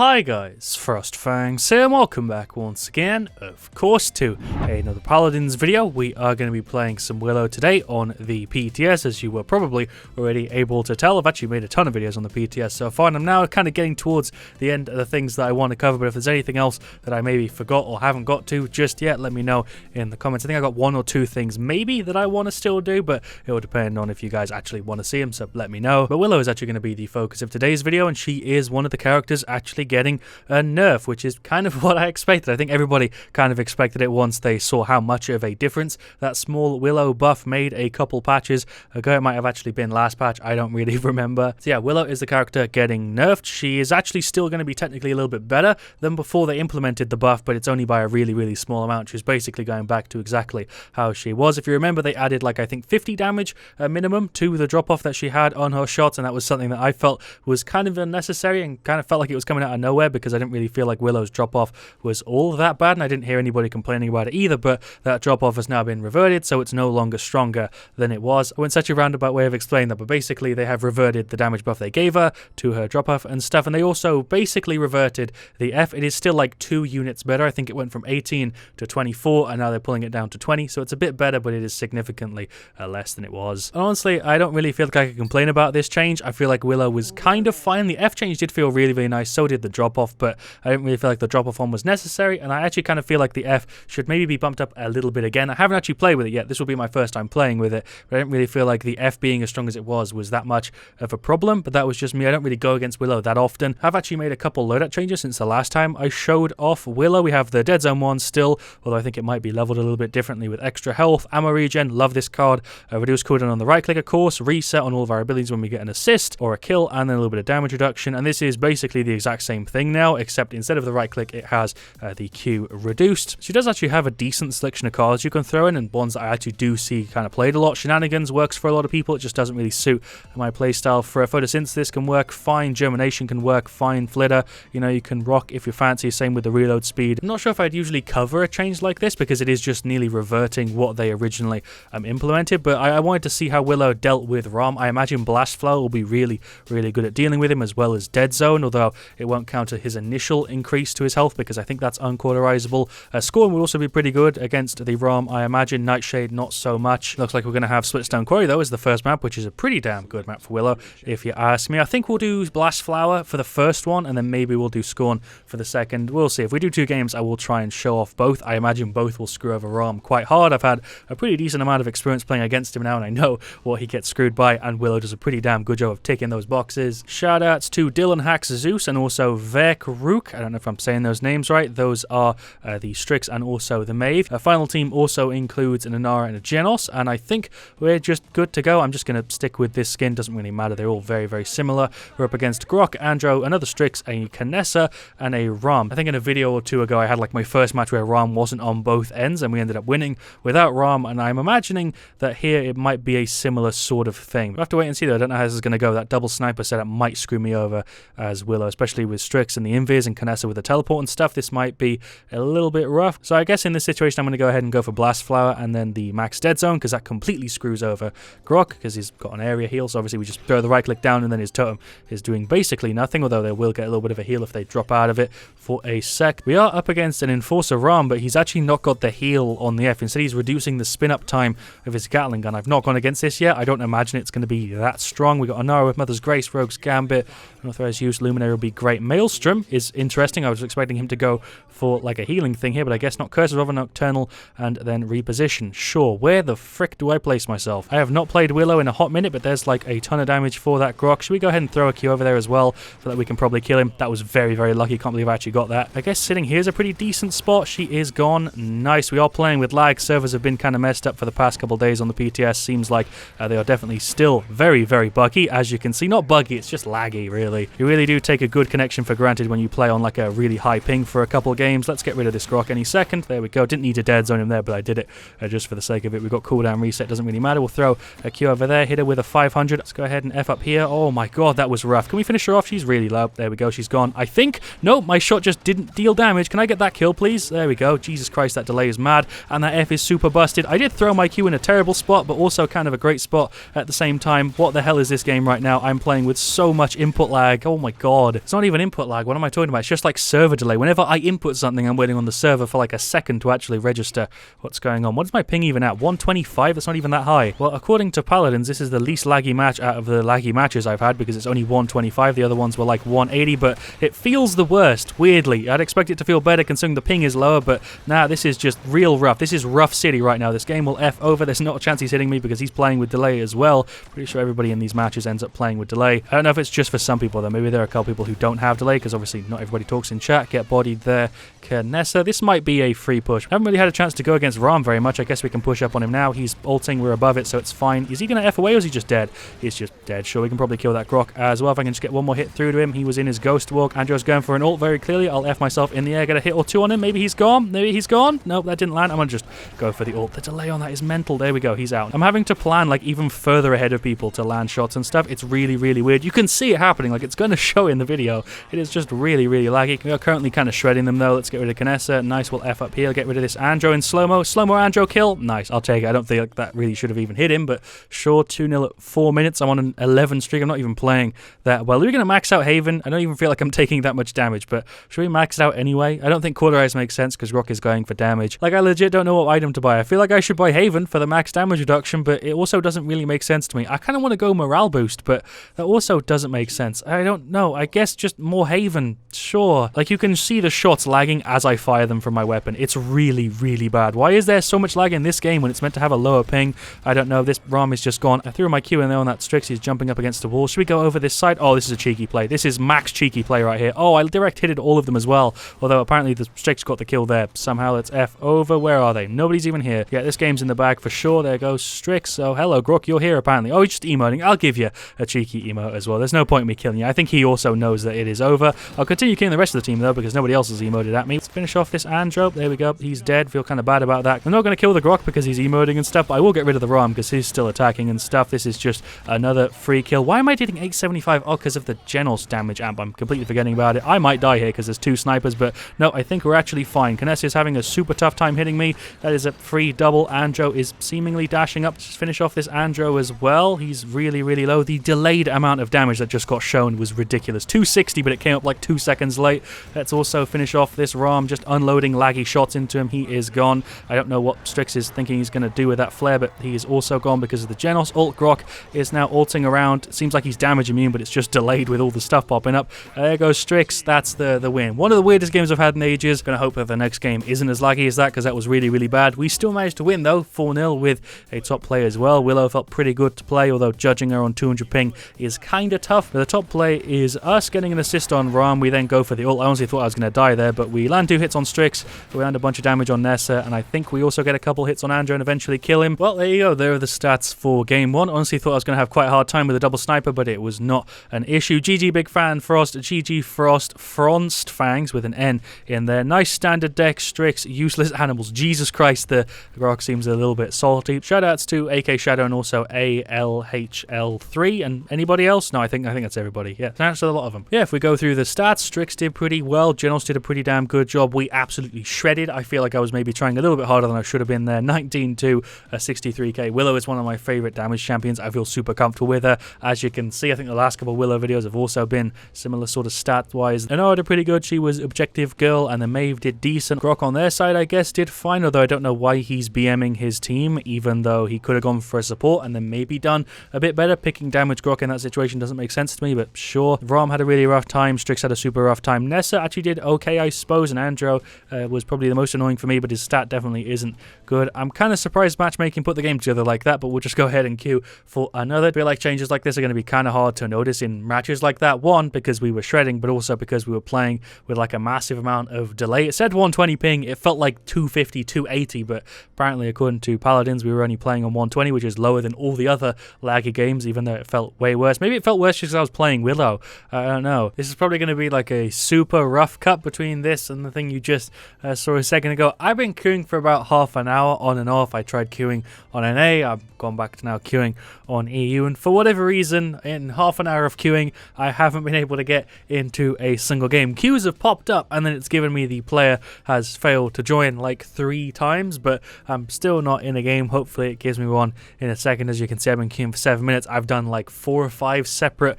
Hi guys, FrostFangs here and welcome back once again, of course, to another Paladins video. We are going to be playing some Willow today on the PTS, as you were probably already able to tell. I've actually made a ton of videos on the PTS so far, and I'm now kind of getting towards the end of the things that I want to cover, but if there's anything else that I maybe forgot or haven't got to just yet, let me know in the comments. I think I got one or two things maybe that I want to still do, but it will depend on if you guys actually want to see them, so let me know. But Willow is actually going to be the focus of today's video, and she is one of the characters actually getting a nerf, which is kind of what I expected. I think everybody kind of expected it once they saw how much of a difference that small Willow buff made a couple patches ago. It might have actually been last patch, I don't really remember. So yeah, Willow is the character getting nerfed. She is actually still going to be technically a little bit better than before they implemented the buff, but it's only by a really small amount. She's basically going back to exactly how she was. If you remember, they added like I think 50 damage minimum to the drop off that she had on her shots, and that was something that I felt was kind of unnecessary and kind of felt like it was coming out of nowhere, because I didn't really feel like Willow's drop-off was all that bad, and I didn't hear anybody complaining about it either, but that drop-off has now been reverted, so it's no longer stronger than it was. I went such a roundabout way of explaining that, but basically they have reverted the damage buff they gave her to her drop-off and stuff, and they also basically reverted the F. It is still like 2 units better. I think it went from 18 to 24, and now they're pulling it down to 20, so it's a bit better, but it is significantly less than it was. And honestly, I don't really feel like I can complain about this change. I feel like Willow was kind of fine. The F change did feel really nice, so did the drop-off, but I didn't really feel like the drop-off one was necessary, and I actually kind of feel like the F should maybe be bumped up a little bit again. I haven't actually played with it yet. This will be my first time playing with it, but I didn't really feel like the F being as strong as it was that much of a problem, but that was just me. I don't really go against Willow that often. I've actually made a couple loadout changes since the last time I showed off Willow. We have the Dead Zone one still, although I think it might be leveled a little bit differently with extra health, ammo regen, love this card, reduce cooldown on the right click of course, reset on all of our abilities when we get an assist or a kill, and then a little bit of damage reduction, and this is basically the exact same thing now, except instead of the right click it has the Q reduced. She does actually have a decent selection of cards you can throw in, and ones that I actually do see kind of played a lot. Shenanigans works for a lot of people, it just doesn't really suit my playstyle. For a photosynthesis can work fine, germination can work fine, flitter, you know, you can rock if you fancy, same with the reload speed. I'm not sure if I'd usually cover a change like this because it is just nearly reverting what they originally implemented, but I wanted to see how Willow dealt with ROM. I imagine Blast Flower will be really good at dealing with him, as well as Dead Zone, although it won't counter his initial increase to his health because I think that's uncauterizable. Scorn will also be pretty good against the ROM, I imagine. Nightshade not so much. Looks like we're going to have Splitstone Quarry though as the first map, which is a pretty damn good map for Willow if you ask me. I think we'll do Blast Flower for the first one, and then maybe we'll do Scorn for the second. We'll see. If we do 2 games, I will try and show off both. I imagine both will screw over ROM quite hard. I've had a pretty decent amount of experience playing against him now, and I know what he gets screwed by, and Willow does a pretty damn good job of ticking those boxes. Shoutouts to Dylan Hacks Zeus and also Vek Rook. I don't know if I'm saying those names right. Those are the Strix and also the Maeve. Our final team also includes an Inara and a Genos, and I think we're just good to go. I'm just going to stick with this skin. Doesn't really matter. They're all very similar. We're up against Grok, Andro, another Strix, a Canessa, and a Rom. I think in a video or two ago I had like my first match where Rom wasn't on both ends, and we ended up winning without Rom, and I'm imagining that here it might be a similar sort of thing. We'll have to wait and see though. I don't know how this is going to go. That double sniper setup might screw me over as Willow, especially with Strix and the Invis and Canessa with the teleport and stuff. This might be a little bit rough. So I guess in this situation I'm going to go ahead and go for Blast Flower and then the Max Dead Zone, because that completely screws over Grok because he's got an area heal. So obviously we just throw the right click down and then his totem is doing basically nothing, although they will get a little bit of a heal if they drop out of it for a sec. We are up against an Enforcer Ram, but he's actually not got the heal on the F. Instead he's reducing the spin up time of his Gatling gun. I've not gone against this yet. I don't imagine it's going to be that strong. We got Anara with Mother's Grace, Rogue's Gambit, Unauthorized Use, Luminary will be great. Maelstrom is interesting. I was expecting him to go for like a healing thing here, but I guess not. Curse of a Nocturnal and then Reposition. Sure, where the frick do I place myself? I have not played Willow in a hot minute, but there's like a ton of damage for that Grok. Should we go ahead and throw a Q over there as well so that we can probably kill him? That was very lucky. Can't believe I actually got that. I guess sitting here is a pretty decent spot. She is gone. Nice. We are playing with lag. Servers have been kind of messed up for the past couple of days on the PTS. Seems like they are definitely still very buggy, as you can see. Not buggy, it's just laggy, really. You really do take a good connection for granted when you play on like a really high ping for a couple of games. Let's get rid of this Grok any second. There we go. Didn't need to Dead Zone him there, but I did it just for the sake of it. We've got cooldown reset, doesn't really matter. We'll throw a Q over there, hit her with a 500. Let's go ahead and F up here. Oh my god, that was rough. Can we finish her off? She's really low. There we go, she's gone. I think. No, my shot just didn't deal damage. Can I get that kill, please? There we go. Jesus Christ, that delay is mad, and that F is super busted. I did throw my Q in a terrible spot, but also kind of a great spot at the same time. What the hell is this game right now? I'm playing with so much input lag lag. Oh my god. It's not even input lag. What am I talking about? It's just like server delay. Whenever I input something, I'm waiting on the server for like a second to actually register what's going on. What is my ping even at? 125? It's not even that high. Well, according to Paladins, this is the least laggy match out of the laggy matches I've had because it's only 125. The other ones were like 180, but it feels the worst, weirdly. I'd expect it to feel better considering the ping is lower, but nah, this is just real rough. This is rough city right now. This game will F over. There's not a chance he's hitting me because he's playing with delay as well. Pretty sure everybody in these matches ends up playing with delay. I don't know if it's just for some people though. Maybe there are a couple people who don't have delay because obviously not everybody talks in chat. Get bodied there. Kanessa. This might be a free push. I haven't really had a chance to go against Ram very much. I guess we can push up on him now. He's ulting. We're above it, so it's fine. Is he going to F away or is he just dead? He's just dead. Sure, we can probably kill that Grok as well if I can just get one more hit through to him. He was in his ghost walk. Andrew's going for an ult very clearly. I'll F myself in the air, get a hit or two on him. Maybe he's gone. Maybe he's gone. Nope, that didn't land. I'm going to just go for the ult. The delay on that is mental. There we go. He's out. I'm having to plan like even further ahead of people to land shots and stuff. It's really, really weird. You can see it happening. Like it's going to show in the video. It is just really, really laggy. We are currently kind of shredding them though. Let's get rid of Kanessa. Nice. We'll F up here. Get rid of this Andro in slow-mo. Slow-mo Andro kill. Nice. I'll take it. I don't think like, that really should have even hit him, but sure. 2-0 at 4 minutes. I'm on an 11 streak. I'm not even playing that well. We're going to max out Haven. I don't even feel like I'm taking that much damage, but should we max it out anyway? I don't think Cauterize makes sense because Rock is going for damage. Like, I legit don't know what item to buy. I feel like I should buy Haven for the max damage reduction, but it also doesn't really make sense to me. I kind of want to go morale boost, but that also doesn't make sense. I don't know. I guess just more Haven. Sure. Like, you can see the shots lagging as I fire them from my weapon. It's really, really bad. Why is there so much lag in this game when it's meant to have a lower ping? I don't know. This Ram is just gone. I threw my Q in there on that Strix. He's jumping up against the wall. Should we go over this side? Oh, this is a cheeky play. This is max cheeky play right here. Oh, I direct hitted all of them as well. Although apparently the Strix got the kill there. Somehow let's F over. Where are they? Nobody's even here. Yeah, this game's in the bag for sure. There goes Strix. Oh, hello, Grok. You're here apparently. Oh, he's just emoting. I'll give you a cheeky emote as well. There's no point in me killing you. I think he also knows that it is over. I'll continue killing the rest of the team though because nobody else has emoted at me. Let's finish off this Andro. There we go. He's dead. Feel kind of bad about that. I'm not going to kill the Grok because he's emoting and stuff, but I will get rid of the Ram because he's still attacking and stuff. This is just another free kill. Why am I getting 875? Oh, because of the Genos damage amp. I'm completely forgetting about it. I might die here because there's two snipers, but no, I think we're actually fine. Kanessa is having a super tough time hitting me. That is a free double. Andro is seemingly dashing up. Just finish off this Andro as well. He's really, really low. The delayed amount of damage that just got shown was ridiculous. 260, but it came up like 2 seconds late. Let's also finish off this Ram, just unloading laggy shots into him. He is gone. I don't know what Strix is thinking he's going to do with that flare, but he is also gone because of the Genos ult. Grok is now ulting around. It seems like he's damage immune, but it's just delayed with all the stuff popping up. There goes Strix. That's the win. One of the weirdest games I've had in ages. Gonna hope that the next game isn't as laggy as that because that was really, really bad. We still managed to win though, 4-0 with a top player as well. Willow felt pretty good to play, although judging her on 200 ping is kind of tough. But the top play is us getting an assist on Ram. We then go for the ult. I honestly thought I was going to die there, but we land 2 hits on Strix. We land a bunch of damage on Nessa, and I think we also get a couple hits on Andrew and eventually kill him. Well, there you go. There are the stats for game 1. Honestly thought I was going to have quite a hard time with a double sniper, but it was not an issue. GG Big Fan Frost, GG Frost, FrostFangs with an N in there. Nice standard deck, Strix, useless animals. Jesus Christ, the Grok seems a little bit salty. Shoutouts to AK Shadow and also ALHL3 and anybody else? No, I think that's everybody. Yeah, that's a lot of them. Yeah, if we go through the stats, Strix did pretty well. Genos did a pretty damn good job. We absolutely shredded. I feel like I was maybe trying a little bit harder than I should have been there. 19-2, 63k. Willow is one of my favorite damage champions. I feel super comfortable with her. As you can see, I think the last couple of Willow videos have also been similar sort of stat-wise. Enoa did pretty good. She was objective girl, and then Maeve did decent. Grok on their side, I guess, did fine, although I don't know why he's BMing his team, even though he could have gone for a support and then maybe done a bit better. Picking damage Grok in that situation doesn't make sense to me, but sure. Rom had a really rough time. Strix had a super rough time. Nessa actually did okay, I suppose, and Andro was probably the most annoying for me, but his stat definitely isn't good. I'm kind of surprised Matchmaking put the game together like that, but we'll just go ahead and queue for another. I feel like changes like this are going to be kind of hard to notice in matches like that. One, because we were shredding, but also because we were playing with like a massive amount of delay. It said 120 ping. It felt like 250, 280, but apparently according to Paladins, we were only playing on 120, which is lower than all the other laggy games, even though it felt way worse. Maybe it felt worse just because I was playing Willow. I don't know. This is probably going to be like a super rough cut between this and the thing you just saw a second ago. I've been queuing for about half an hour on and off. I tried queuing on NA. I've gone back to now queuing on EU, and for whatever reason, in half an hour of queuing, I haven't been able to get into a single game. Queues have popped up, and then it's given me the player has failed to join like 3 times, but I'm still not in a game. Hopefully it gives me one in a second. As you can see, I've been queuing for 7 minutes. I've done like 4 or 5 separate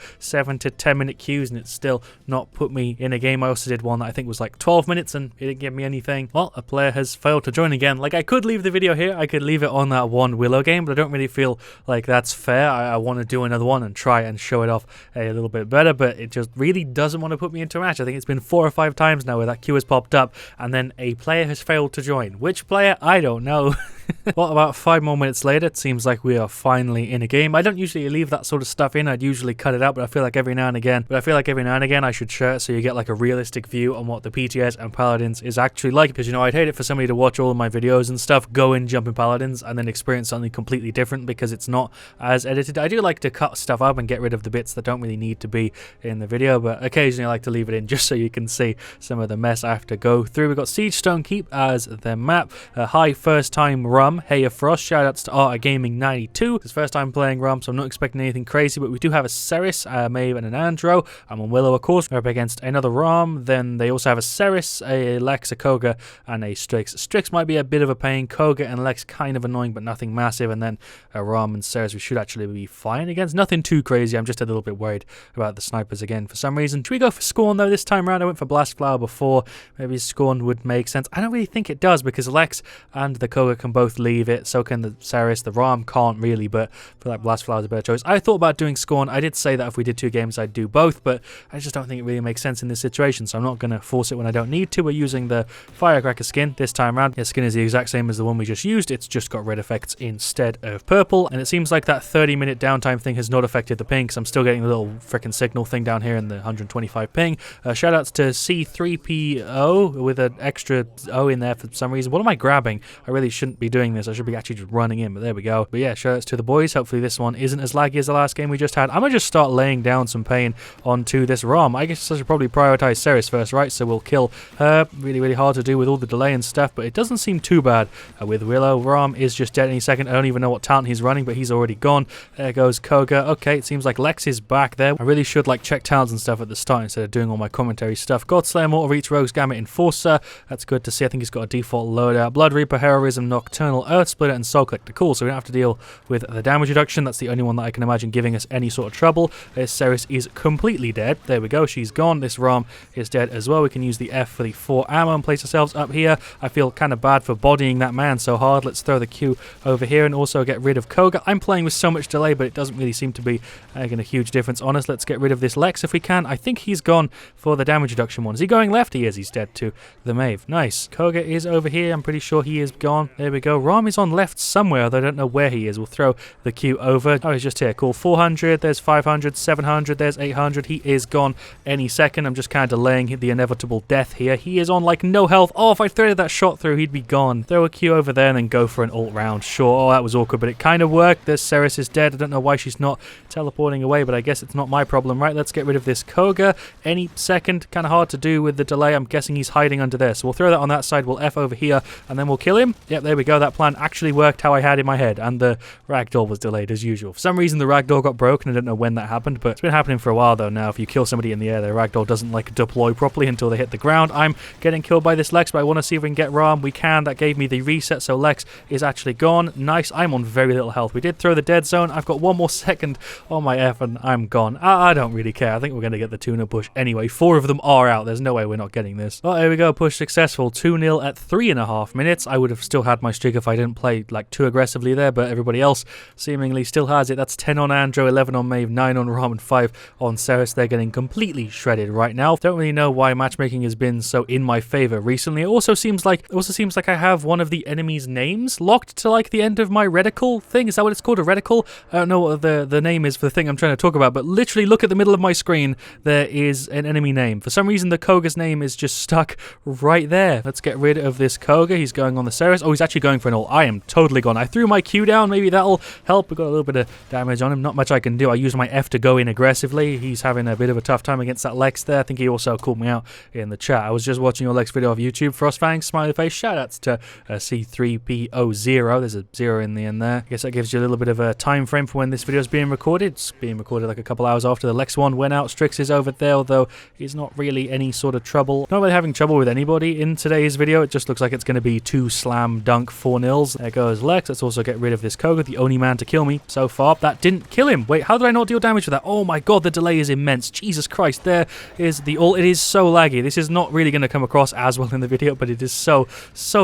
7 to 10 minute queues and it's still not put me in a game. I also did one that I think was like 12 minutes and it didn't give me anything. Well, a player has failed to join again. Like, I could leave the video here, I could leave it on that one Willow game, but I don't really feel like that's fair. I want to do another one and try and show it off a little bit better, but it just really doesn't want to put me into a match. I think it's been 4 or 5 times now where that queue has popped up and then a player has failed to join. Which player? I don't know. Well, about 5 more minutes later, it seems like we are finally in a game. I don't usually leave that sort of stuff in. I'd usually cut it out, but I feel like every now and again I should share it so you get like a realistic view on what the PTS and Paladins is actually like. Because, you know, I'd hate it for somebody to watch all of my videos and stuff, go in, jump in Paladins, and then experience something completely different because it's not as edited. I do like to cut stuff up and get rid of the bits that don't really need to be in the video, but occasionally I like to leave it in just so you can see some of the mess I have to go through. We've got Siege Stone Keep as the map. Hi, first time Rum. Hey, Frost. Shoutouts to Art Gaming 92. It's first time playing Rum, so I'm not expecting anything crazy, but we do have a Ceres, a Maeve, and an Andro. I'm on Willow, of course. We're up against another Rum. Then they also have a Ceres, a Lex, a Koga, and a Strix. Strix might be a bit of a pain. Koga and Lex kind of annoying, but nothing massive. And then a Rum and Ceres we should actually be fine against. Nothing too crazy. I'm just a little bit worried about the snipers again for some reason. Should we go for Scorn though this time around? I went for Blast Flower before. Maybe Scorn would make sense. I don't really think it does because Lex and the Koga can both leave it. So can the Ceres. The Ram can't really, but I feel like Blast Flower is a better choice. I thought about doing Scorn. I did say that if we did 2 games I'd do both, but I just don't think it really makes sense in this situation, so I'm not going to force it when I don't need to. We're using the Firecracker skin this time around. The skin is the exact same as the one we just used. It's just got red effects instead of purple, and it seems like that 30-minute downtime thing has not affected the ping, because I'm still getting the little freaking signal thing down here in the 125 ping. Shoutouts to C3PO with an extra O in there for some reason. What am I grabbing? I really shouldn't be doing this. I should be actually just running in, but there we go. But yeah, shoutouts to the boys. Hopefully this one isn't as laggy as the last game we just had. I'm gonna just start laying down some pain onto this Rom. I guess I should probably prioritize Ceres first, right? So we'll kill her. Really hard to do with all the delay and stuff, but it doesn't seem too bad with Willow. Rom is just dead any second. I don't even know what talent he's running, but he's already gone. There goes Koga. Okay, it seems like Lex is back there. I really should like check talents and stuff at the start instead of doing all my commentary stuff. Godslayer, Mortal Reach, Rogue's Gamut, Enforcer. That's good to see. I think he's got a default loadout. Blood Reaper, Heroism, Nocturnal, Earth Splitter, and Soul Collector. Cool, so we don't have to deal with the damage reduction. That's the only one that I can imagine giving us any sort of trouble. Ceres is completely dead. There we go. She's gone. This Rom is dead as well. We can use the F for the 4 ammo and place ourselves up here. I feel kind of bad for bodying that man so hard. Let's throw the Q over here and also get rid of Koga. I'm playing with so much delay, but it doesn't really seem to be making a huge difference on us. Let's get rid of this Lex if we can. I think he's gone for the damage reduction one. Is he going left? He is. He's dead to the Maeve. Nice. Koga is over here. I'm pretty sure he is gone. There we go. Rom is on left somewhere, though I don't know where he is. We'll throw the Q over. Oh, he's just here. Cool. 400. There's 500. 700. There's 800. He is gone any second. I'm just kind of delaying the inevitable death here. He is on like no health. Oh, if I threaded that shot through, he'd be gone. Throw a Q over there and then go for an ult round. Sure. Oh, that was awkward, but it kind of worked. There's Ceres is dead. I don't know why she's not teleporting away, but I guess it's not my problem, right? Let's get rid of this Koga any second. Kind of hard to do with the delay. I'm guessing he's hiding under there. So we'll throw that on that side. We'll F over here and then we'll kill him. Yep, there we go. That plan actually worked how I had in my head, and the ragdoll was delayed as usual. For some reason, the ragdoll got broken. I don't know when that happened, but it's been happening for a while though now. If you kill somebody in the air, the ragdoll doesn't like deploy properly until they hit the ground. I'm getting killed by this Lex, but I want to see if we can get Ram. We can. That gave me the reset, so Lex is actually gone. Nice. I'm on very little health. We did throw the dead zone. I've got 1 more second on my F and I'm gone. I don't really care. I think we're going to get the tuna push anyway. 4 of them are out. There's no way we're not getting this. Oh, here we go. Push successful. 2-0 at 3.5 minutes. I would have still had my streak if I didn't play like too aggressively there, but everybody else seemingly still has it. That's 10 on Andro, 11 on Maeve, 9 on Ram, and 5 on Ceres. They're getting completely shredded right now. Don't really know why matchmaking has been so in my favor recently. It also seems like I have one of the enemy's names locked to like the end of my reticle thing. Is that what it's called? A reticle? I don't know what the name is for the thing I'm trying to talk about, but literally look at the middle of my screen. There is an enemy name. For some reason, the Koga's name is just stuck right there. Let's get rid of this Koga. He's going on the Ceres. Oh, he's actually going for an ult. I am totally gone. I threw my Q down. Maybe that'll help. We got a little bit of damage on him. Not much I can do. I used my F to go in aggressively. He's having a bit of a tough time against that Lex there. I think he also called me out in the chat. I was just watching your Lex video of YouTube. FrostFangs, smiley face. Shoutouts to C3PO0. There's a 0 in the end there. I guess that gives you a little bit of a time frame for when this video is being recorded. It's being recorded like a couple hours after the Lex one went out. Strix is over there, although he's not really any sort of trouble. Not really having trouble with anybody in today's video. It just looks like it's going to be 2 slam dunk 4-0s. There goes Lex. Let's also get rid of this Koga, the only man to kill me so far. That didn't kill him. Wait, how did I not deal damage with that? Oh my god, the delay is immense. Jesus Christ, there is the ult. It is so laggy. This is not really going to come across as well in the video, but it is so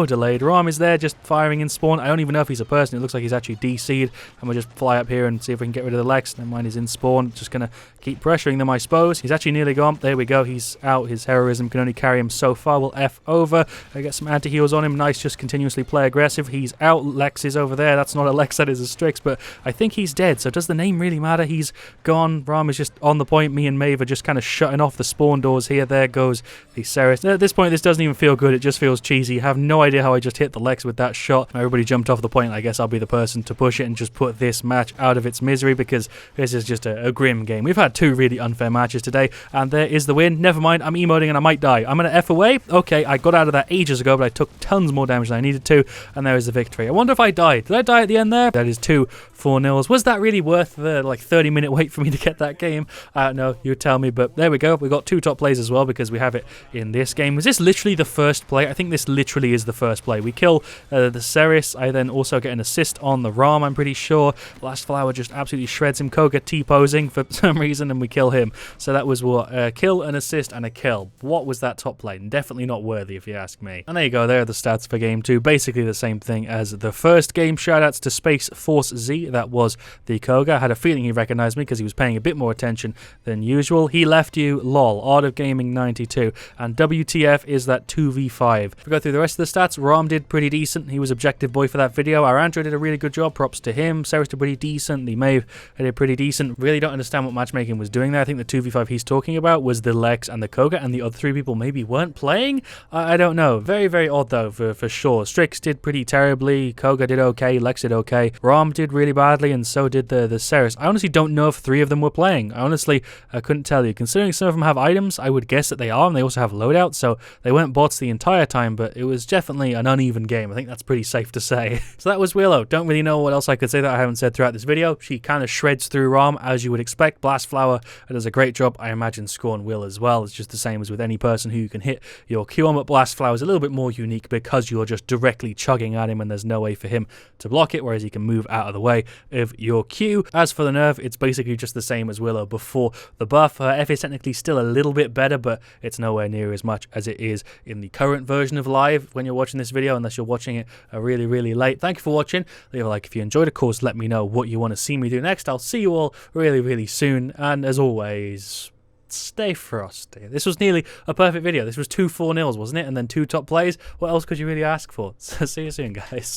delayed. Ram is there just firing in spawn. I don't even know if he's a person. It looks like he's actually DC'd. And we'll just fly up here and see if we can get rid of the Lex. Never mind, he's in spawn. Just going to keep pressuring them, I suppose. He's actually nearly gone. There we go. He's out. His heroism can only carry him so far. We'll F over. Get some anti-heals on him. Nice, just continuously play aggressive. He's out. Lex is over there. That's not a Lex, that is a Strix, but I think he's dead. So does the name really matter? He's gone. Ram is just on the point. Me and Maeve are just kind of shutting off the spawn doors here. There goes the Ceres. At this point, this doesn't even feel good. It just feels cheesy. I have no idea how I just hit the Lex with that shot. Everybody jumped off the point. I guess I'll be the person to push it and just put this match out of its misery, because this is just a grim game. We've had two really unfair matches today, and there is the win. Never mind, I'm emoting and I might die. I'm going to F away. Okay, I got out of that ages ago, but I took tons more damage than I needed to, and there is the victory. I wonder if I died. Did I die at the end there? That is 2 4-0s. Was that really worth the 30-minute wait for me to get that game? I don't know. You tell me, but there we go. We got 2 top plays as well, because we have it in this game. Was this literally the first play? I think this literally is the first play. We kill the Ceres. I then also get an assist on the Ram, I'm pretty sure. Last Flower just absolutely shreds him. Koga T-posing for some reason, and we kill him. So that was what? Kill, an assist, and a kill. What was that top play? Definitely not worthy, if you ask me. And there you go. There are the stats for game 2. Basically the same thing as the first game. Shoutouts to Space Force Z. That was the Koga. I had a feeling he recognized me because he was paying a bit more attention than usual. He left you, lol. Art of Gaming 92. And WTF is that 2v5. If we go through the rest of the stats, Ram did pretty decent. He was objective boy for that video. Our Andrew did a really good job. Props to him. Ceres did pretty decent. The Maeve did pretty decent. Really don't understand what Matchmaking was doing there. I think the 2v5 he's talking about was the Lex and the Koga, and the other 3 people maybe weren't playing. I don't know. Very odd though, for sure. Strix did pretty terribly. Koga did okay. Lex did okay. Ram did really badly, and so did the Ceres. I honestly don't know if 3 of them were playing. I honestly couldn't tell you. Considering some of them have items, I would guess that they are, and they also have loadout, so they weren't bots the entire time, but it was definitely an uneven game. I think that's pretty safe to say. So that was Willow. Don't really know what else I could say that I haven't said throughout this video. She kind of shreds through Ram, as you would expect. Blast Flower does a great job. I imagine Scorn will as well. It's just the same as with any person who you can hit your Q on, but Blast Flower is a little bit more unique because you're just directly chugging at him and there's no way for him to block it, whereas he can move out of the way of your Q. As for the NERF, it's basically just the same as Willow before the buff. Her F is technically still a little bit better, but it's nowhere near as much as it is in the current version of live when you're watching this video, unless you're watching it really late. Thank you for watching. Leave a like if you enjoyed. Of course, let me know what you want to see me do next. I'll see you all really soon, and as always, stay frosty. This was nearly a perfect video. This was 2 4-0s, wasn't it? And then 2 top plays. What else could you really ask for? So see you soon, guys.